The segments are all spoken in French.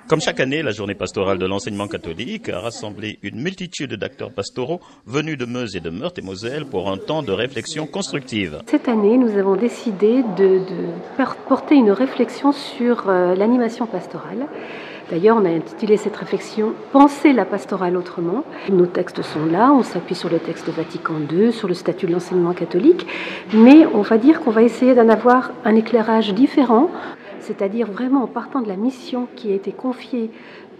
Comme chaque année, la journée pastorale de l'enseignement catholique a rassemblé une multitude d'acteurs pastoraux venus de Meuse et de Meurthe-et-Moselle pour un temps de réflexion constructive. Cette année, nous avons décidé de porter une réflexion sur l'animation pastorale. D'ailleurs, on a intitulé cette réflexion « Penser la pastorale autrement ». Nos textes sont là, on s'appuie sur le texte Vatican II, sur le statut de l'enseignement catholique, mais on va dire qu'on va essayer d'en avoir un éclairage différent, c'est-à-dire vraiment en partant de la mission qui a été confiée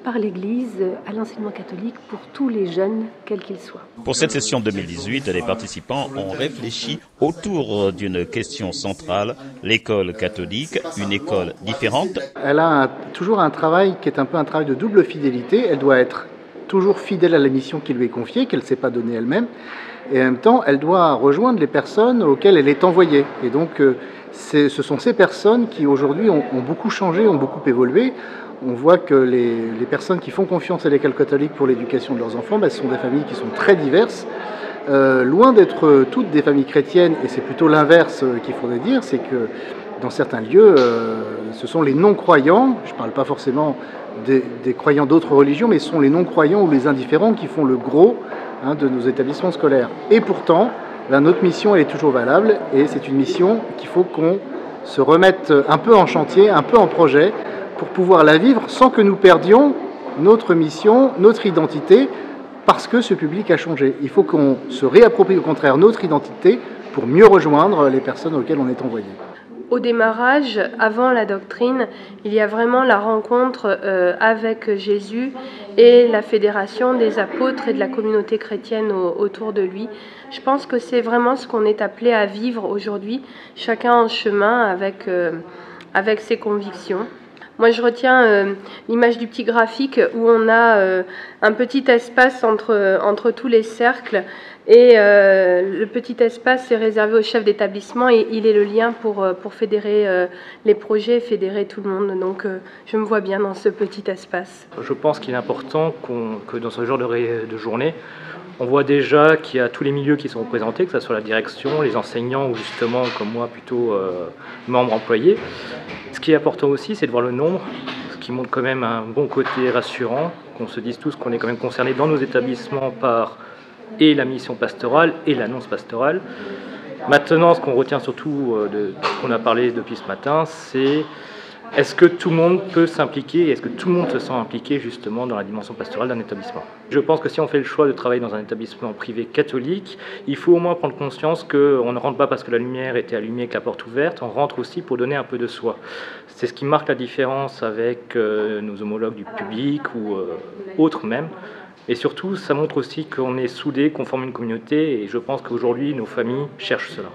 par l'Église à l'enseignement catholique pour tous les jeunes, quels qu'ils soient. Pour cette session 2018, les participants ont réfléchi autour d'une question centrale, l'école catholique, une école différente. Elle a toujours un travail qui est un peu un travail de double fidélité. Elle doit être toujours fidèle à la mission qui lui est confiée, qu'elle ne s'est pas donnée elle-même. Et en même temps, elle doit rejoindre les personnes auxquelles elle est envoyée. Et donc, ce sont ces personnes qui aujourd'hui ont beaucoup changé, ont beaucoup évolué. On voit que les personnes qui font confiance à l'école catholique pour l'éducation de leurs enfants, ce sont des familles qui sont très diverses. Loin d'être toutes des familles chrétiennes, et c'est plutôt l'inverse qu'il faudrait dire, c'est que dans certains lieux, ce sont les non-croyants, je ne parle pas forcément des croyants d'autres religions, mais ce sont les non-croyants ou les indifférents qui font le gros de nos établissements scolaires. Et pourtant, notre mission elle est toujours valable, et c'est une mission qu'il faut qu'on se remette un peu en chantier, un peu en projet, pour pouvoir la vivre sans que nous perdions notre mission, notre identité, parce que ce public a changé. Il faut qu'on se réapproprie au contraire notre identité pour mieux rejoindre les personnes auxquelles on est envoyé. Au démarrage, avant la doctrine, il y a vraiment la rencontre avec Jésus et la fédération des apôtres et de la communauté chrétienne autour de lui. Je pense que c'est vraiment ce qu'on est appelé à vivre aujourd'hui, chacun en chemin avec ses convictions. Moi, je retiens l'image du petit graphique où on a un petit espace entre tous les cercles et le petit espace est réservé au chef d'établissement et il est le lien pour fédérer les projets, fédérer tout le monde. Donc, je me vois bien dans ce petit espace. Je pense qu'il est important que dans ce genre de journée, on voit déjà qu'il y a tous les milieux qui sont représentés, que ce soit la direction, les enseignants ou justement, comme moi, plutôt membres employés. Ce qui est important aussi, c'est de voir le nombre, ce qui montre quand même un bon côté rassurant, qu'on se dise tous qu'on est quand même concernés dans nos établissements par et la mission pastorale et l'annonce pastorale. Maintenant, ce qu'on retient surtout de ce qu'on a parlé depuis ce matin, c'est est-ce que tout le monde peut s'impliquer, est-ce que tout le monde se sent impliqué justement dans la dimension pastorale d'un établissement. Je pense que si on fait le choix de travailler dans un établissement privé catholique, il faut au moins prendre conscience qu'on ne rentre pas parce que la lumière était allumée et que la porte ouverte, on rentre aussi pour donner un peu de soi. C'est ce qui marque la différence avec nos homologues du public ou autres même. Et surtout, ça montre aussi qu'on est soudés, qu'on forme une communauté et je pense qu'aujourd'hui, nos familles cherchent cela.